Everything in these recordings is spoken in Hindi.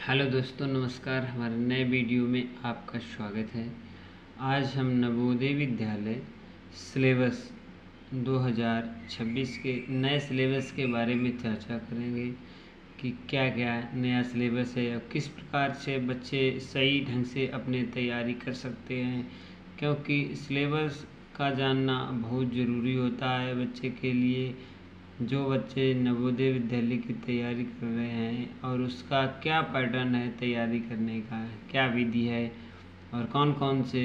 हेलो दोस्तों, नमस्कार। हमारे नए वीडियो में आपका स्वागत है। आज हम नवोदय विद्यालय सिलेबस 2026 के नए सिलेबस के बारे में चर्चा करेंगे कि क्या क्या नया सिलेबस है और किस प्रकार से बच्चे सही ढंग से अपने तैयारी कर सकते हैं, क्योंकि सिलेबस का जानना बहुत ज़रूरी होता है बच्चे के लिए। जो बच्चे नवोदय विद्यालय की तैयारी कर रहे हैं और उसका क्या पैटर्न है तैयारी करने का, क्या विधि है और कौन कौन से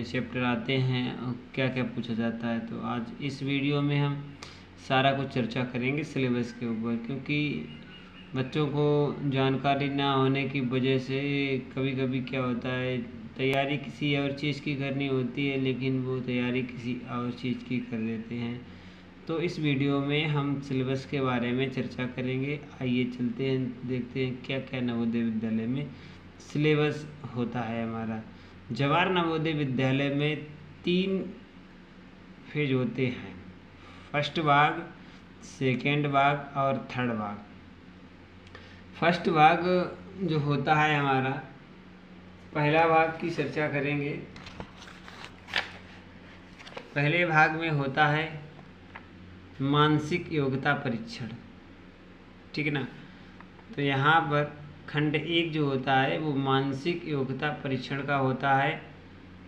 चैप्टर आते हैं और क्या क्या पूछा जाता है, तो आज इस वीडियो में हम सारा कुछ चर्चा करेंगे सिलेबस के ऊपर। क्योंकि बच्चों को जानकारी ना होने की वजह से कभी कभी क्या होता है, तैयारी किसी और चीज़ की करनी होती है लेकिन वो तैयारी किसी और चीज़ की कर देते हैं। तो इस वीडियो में हम सिलेबस के बारे में चर्चा करेंगे। आइए चलते हैं, देखते हैं क्या क्या नवोदय विद्यालय में सिलेबस होता है हमारा। जवाहर नवोदय विद्यालय में 3 फेज होते हैं, फर्स्ट भाग, सेकेंड भाग और थर्ड भाग। फर्स्ट भाग जो होता है हमारा, पहला भाग की चर्चा करेंगे। पहले भाग में होता है मानसिक योग्यता परीक्षण, ठीक है ना। तो यहाँ पर खंड 1 जो होता है वो मानसिक योग्यता परीक्षण का होता है,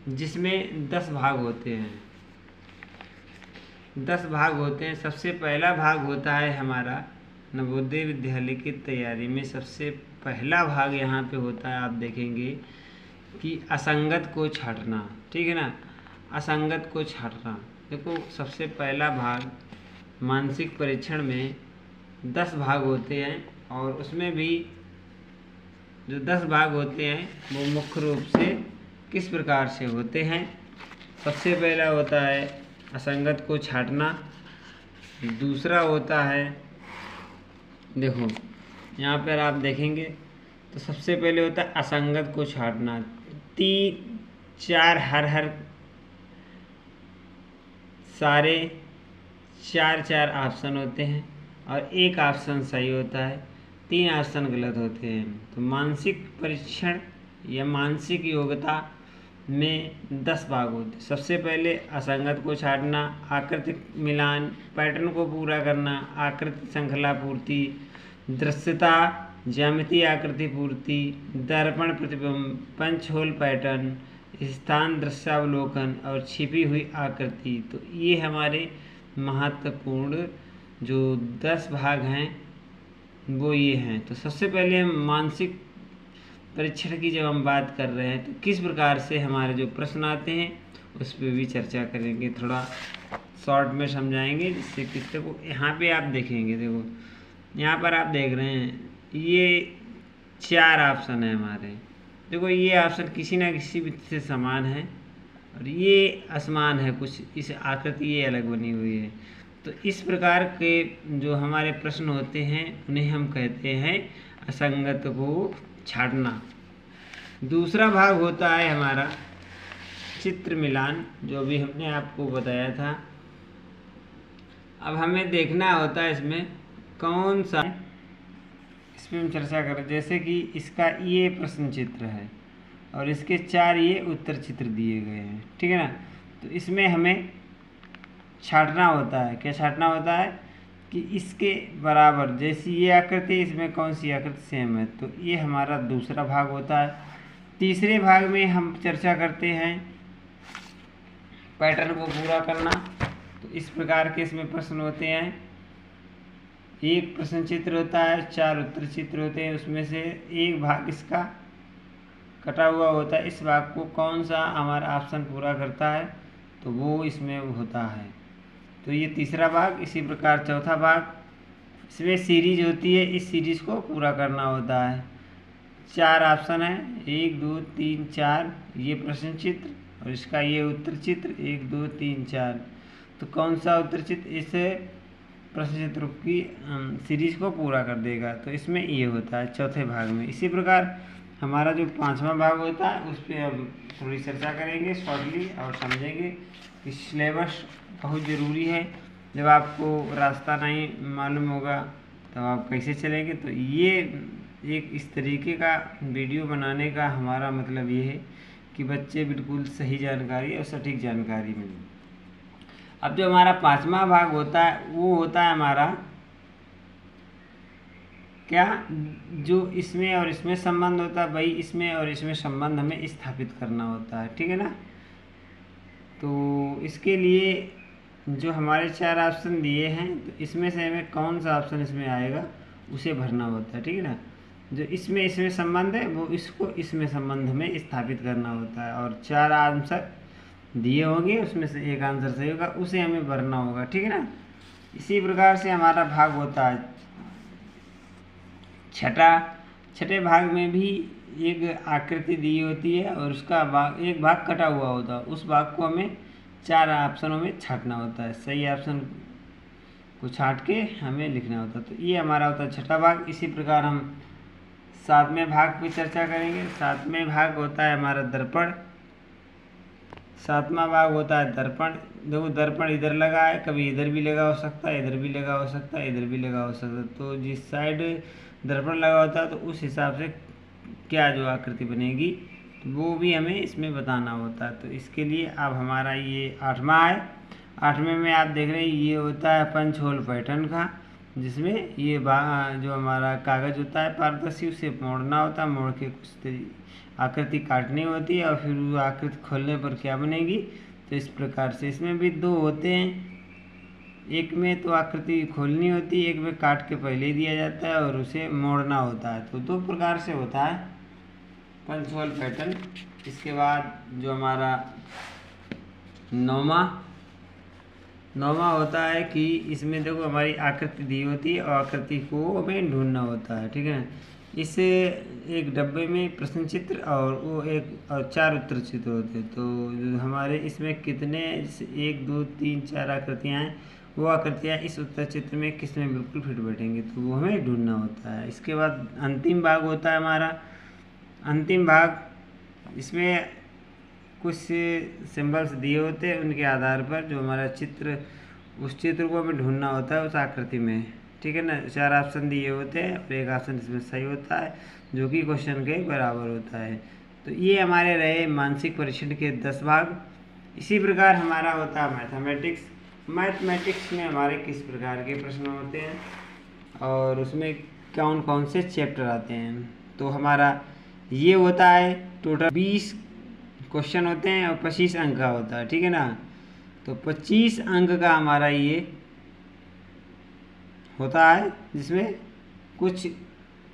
जिसमें 10 भाग होते हैं। 10 भाग होते हैं। सबसे पहला भाग होता है हमारा नवोदय विद्यालय की तैयारी में सबसे पहला भाग यहाँ पे होता है, आप देखेंगे कि असंगत को छांटना, ठीक है ना। असंगत को छांटना, देखो सबसे पहला भाग मानसिक परीक्षण में 10 भाग होते हैं और उसमें भी जो 10 भाग होते हैं वो मुख्य रूप से किस प्रकार से होते हैं। सबसे पहला होता है असंगत को छांटना। दूसरा होता है, देखो यहाँ पर आप देखेंगे तो सबसे पहले होता है असंगत को छांटना। 3-4 हर सारे 4 ऑप्शन होते हैं और एक ऑप्शन सही होता है, 3 ऑप्शन गलत होते हैं। तो मानसिक परीक्षण या मानसिक योग्यता में 10 भाग होते हैं। सबसे पहले असंगत को छांटना, आकृतिक मिलान, पैटर्न को पूरा करना, आकृति श्रृंखला पूर्ति, दृश्यता, ज्यामितीय आकृति पूर्ति, दर्पण प्रतिबिंब, पंच होल पैटर्न, स्थान दृश्यावलोकन और छिपी हुई आकृति। तो ये हमारे महत्वपूर्ण जो 10 भाग हैं वो ये हैं। तो सबसे पहले हम मानसिक परीक्षण की जब हम बात कर रहे हैं तो किस प्रकार से हमारे जो प्रश्न आते हैं उस पर भी चर्चा करेंगे, थोड़ा शॉर्ट में समझाएंगे जिससे किसी को। यहाँ पे आप देखेंगे, देखो यहाँ पर आप देख रहे हैं ये 4 ऑप्शन है हमारे। देखो ये ऑप्शन किसी ना किसी से समान है और ये असमान है, कुछ इस आकृति ये अलग बनी हुई है। तो इस प्रकार के जो हमारे प्रश्न होते हैं उन्हें हम कहते हैं असंगत को छांटना। दूसरा भाग होता है हमारा चित्र मिलान, जो भी हमने आपको बताया था। अब हमें देखना होता है इसमें कौन सा, इस पर हम चर्चा करें। जैसे कि इसका ये प्रश्न चित्र है और इसके 4 ये उत्तर चित्र दिए गए हैं, ठीक है ना। तो इसमें हमें छांटना होता है। क्या छांटना होता है कि इसके बराबर जैसी ये आकृति, इसमें कौन सी आकृति सेम है। तो ये हमारा दूसरा भाग होता है। तीसरे भाग में हम चर्चा करते हैं पैटर्न को पूरा करना। तो इस प्रकार के इसमें प्रश्न होते हैं। एक प्रश्न चित्र होता है, 4 उत्तर चित्र होते हैं, उसमें से एक भाग इसका कटा हुआ होता है। इस भाग को कौन सा हमारा ऑप्शन पूरा करता है तो वो इसमें होता है। तो ये तीसरा भाग। इसी प्रकार चौथा भाग, इसमें सीरीज होती है, इस सीरीज को पूरा करना होता है। 4 ऑप्शन है, 1 2 3 4, ये प्रश्न चित्र और इसका ये उत्तर चित्र 1 2 3 4। तो कौन सा उत्तर चित्र इस प्रश्न चित्र की सीरीज को पूरा कर देगा, तो इसमें ये होता है चौथे भाग में। इसी प्रकार हमारा जो 5वां भाग होता है उस पर हम थोड़ी चर्चा करेंगे शॉर्टली और समझेंगे कि सिलेबस बहुत ज़रूरी है। जब आपको रास्ता नहीं मालूम होगा तब आप कैसे चलेंगे। तो ये एक इस तरीके का वीडियो बनाने का हमारा मतलब ये है कि बच्चे बिल्कुल सही जानकारी और सटीक जानकारी मिले। अब जो हमारा 5वां भाग होता है वो होता है हमारा क्या, जो इसमें और इसमें संबंध होता है, भाई इसमें और इसमें संबंध हमें स्थापित करना होता है, ठीक है ना। तो इसके लिए जो हमारे 4 ऑप्शन दिए हैं, तो इसमें से हमें कौन सा ऑप्शन इसमें आएगा उसे भरना होता है, ठीक है ना। जो इसमें संबंध है वो इसको इसमें संबंध में स्थापित करना होता है, और 4 आंसर दिए होंगे उसमें से एक आंसर सही होगा, उसे हमें भरना होगा, ठीक है ना। इसी प्रकार से हमारा भाग होता है छठे भाग में भी एक आकृति दी होती है और उसका एक भाग कटा हुआ होता है, उस भाग को हमें 4 ऑप्शनों में छांटना होता है, सही ऑप्शन को छांट के हमें लिखना होता है। तो ये हमारा होता है छठा भाग। इसी प्रकार हम 7वें भाग की चर्चा करेंगे। 7वें भाग होता है हमारा दर्पण। 7वां भाग होता है दर्पण। देखो दर्पण इधर लगा है, कभी इधर भी लगा हो सकता है, इधर भी लगा हो सकता है, इधर भी लगा हो सकता है। तो जिस साइड दर्पण लगा होता है तो उस हिसाब से क्या जो आकृति बनेगी तो वो भी हमें इसमें बताना होता है। तो इसके लिए अब हमारा ये 8वां है। 8वें में आप देख रहे हैं ये होता है पंच होल पैटर्न का, जिसमें ये जो हमारा कागज़ होता है पारदर्शी उसे मोड़ना होता है, मोड़ के कुछ आकृति काटनी होती है और फिर वो आकृति खोलने पर क्या बनेगी। तो इस प्रकार से इसमें भी 2 होते हैं, एक में तो आकृति खोलनी होती है, एक में काट के पहले ही दिया जाता है और उसे मोड़ना होता है। तो 2 प्रकार से होता है पंच होल पैटर्न। इसके बाद जो हमारा 9वां होता है कि इसमें देखो हमारी आकृति दी होती है और आकृति को हमें ढूंढना होता है, ठीक है। इस एक डब्बे में प्रश्न चित्र और वो एक और 4 उत्तर चित्र होते हैं। तो हमारे इसमें कितने 1 2 3 4 आकृतियाँ हैं, वो आकृतियाँ इस उत्तर चित्र में किस में बिल्कुल फिट बैठेंगी, तो वो हमें ढूंढना होता है। इसके बाद अंतिम भाग होता है हमारा अंतिम भाग। इसमें कुछ सिंबल्स दिए होते हैं, उनके आधार पर जो हमारा चित्र, उस चित्र को हमें ढूंढना होता है उस आकृति में, ठीक है ना। 4 ऑप्शन दिए होते हैं और एक ऑप्शन इसमें सही होता है जो कि क्वेश्चन के बराबर होता है। तो ये हमारे रहे मानसिक परीक्षण के 10 भाग। इसी प्रकार हमारा होता है मैथमेटिक्स। मैथमेटिक्स में हमारे किस प्रकार के प्रश्न होते हैं और उसमें कौन कौन से चैप्टर आते हैं। तो हमारा ये होता है टोटल 20 क्वेश्चन होते हैं और 25 अंक का होता है, ठीक है ना। तो 25 अंक का हमारा ये होता है, जिसमें कुछ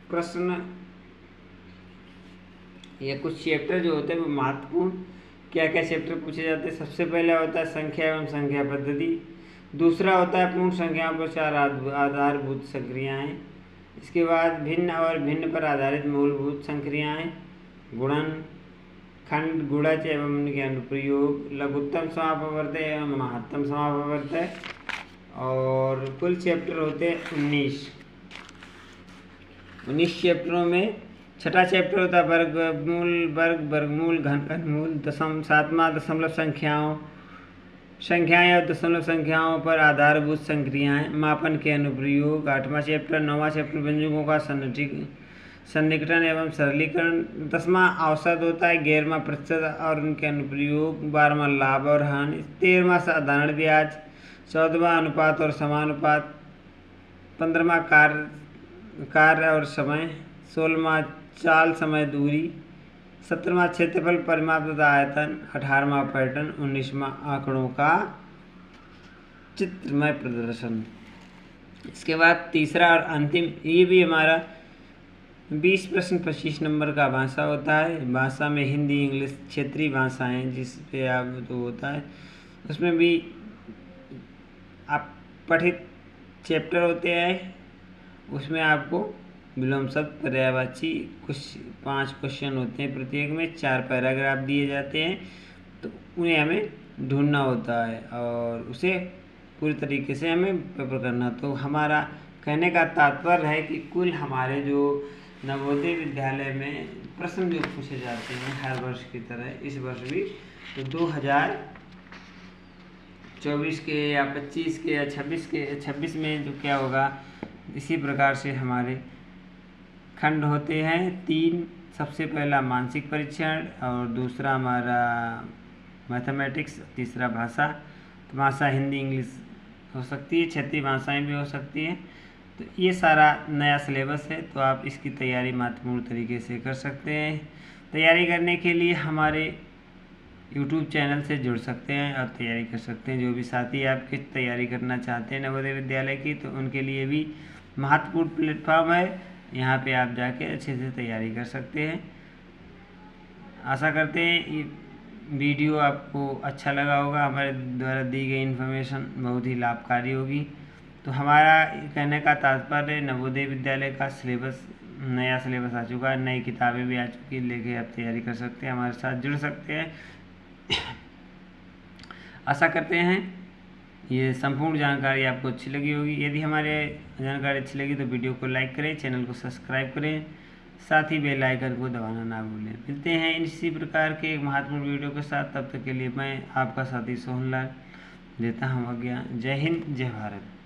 प्रश्न या कुछ चैप्टर जो होते हैं वो महत्वपूर्ण क्या क्या चैप्टर पूछे जाते हैं। सबसे पहला होता है संख्या एवं संख्या पद्धति। दूसरा होता है पूर्ण संख्याओं पर 4 आधारभूत संक्रियाएँ। इसके बाद भिन्न और भिन्न पर आधारित मूलभूत संक्रियाएँ, गुणन, खंड, गुणज एवं उनके अनुप्रयोग, लघुत्तम समापवर्तय एवं महत्तम समापवर्तय। और कुल चैप्टर होते हैं 19 चैप्टरों में छठा चैप्टर होता है वर्गमूल, घनमूल, 7वां दशमलव संख्याएं और दशमलव संख्याओं पर आधारभूत संक्रियाएं, मापन के अनुप्रयोग। 8वां चैप्टर 9वां चैप्टर व्यंजकों का सन्निकटन एवं सरलीकरण। 10वां औसत होता है, 11वां प्रतिशत और उनके अनुप्रयोग। 12वां लाभ और हानि। 13वां साधारण ब्याज। 14वां अनुपात और समानुपात। 15वां कार्य और समय। 16वां चाल समय दूरी। 17वां क्षेत्रफल परिमाप तथा आयतन। 18वां पैटर्न। 19वां आंकड़ों का चित्रमय प्रदर्शन। इसके बाद तीसरा और अंतिम, ये भी हमारा 20 प्रश्न 25 नंबर का भाषा होता है। भाषा में हिंदी, इंग्लिश, क्षेत्रीय भाषाएं जिस पे आप तो होता है, उसमें भी आप पठित चैप्टर होते हैं। उसमें आपको विलोम शब्द, पर्यायवाची कुछ 5 क्वेश्चन होते हैं, प्रत्येक में 4 पैराग्राफ दिए जाते हैं। तो उन्हें हमें ढूंढना होता है और उसे पूरी तरीके से हमें पेपर करना। तो हमारा कहने का तात्पर्य है कि कुल हमारे जो नवोदय विद्यालय में प्रश्न जो पूछे जाते हैं हर वर्ष की तरह इस वर्ष भी, तो 2024 के या 25 के या 26 में जो क्या होगा, इसी प्रकार से हमारे खंड होते हैं 3। सबसे पहला मानसिक परीक्षण और दूसरा हमारा मैथमेटिक्स, तीसरा भाषा। तो भाषा हिंदी इंग्लिश हो सकती है, क्षेत्रीय भाषाएं भी हो सकती हैं। तो ये सारा नया सिलेबस है, तो आप इसकी तैयारी महत्वपूर्ण तरीके से कर सकते हैं। तैयारी करने के लिए हमारे यूट्यूब चैनल से जुड़ सकते हैं और तैयारी कर सकते हैं। जो भी साथी आपकी तैयारी करना चाहते हैं नवोदय विद्यालय की, तो उनके लिए भी महत्वपूर्ण प्लेटफॉर्म है। यहाँ पे आप जाके अच्छे से तैयारी कर सकते हैं। आशा करते हैं ये वीडियो आपको अच्छा लगा होगा, हमारे द्वारा दी गई इन्फॉर्मेशन बहुत ही लाभकारी होगी। तो हमारा कहने का तात्पर्य नवोदय विद्यालय का सिलेबस, नया सिलेबस आ चुका है, नई किताबें भी आ चुकी है, लेके आप तैयारी कर सकते हैं, हमारे साथ जुड़ सकते हैं। आशा करते हैं ये संपूर्ण जानकारी आपको अच्छी लगी होगी। यदि हमारे जानकारी अच्छी लगी तो वीडियो को लाइक करें, चैनल को सब्सक्राइब करें, साथ ही बेल आइकन को दबाना ना भूलें। मिलते हैं इसी प्रकार के एक महत्वपूर्ण वीडियो के साथ। तब तक के लिए मैं आपका साथी सोहनलाल देता हूँ आज्ञा। जय हिंद, जय भारत।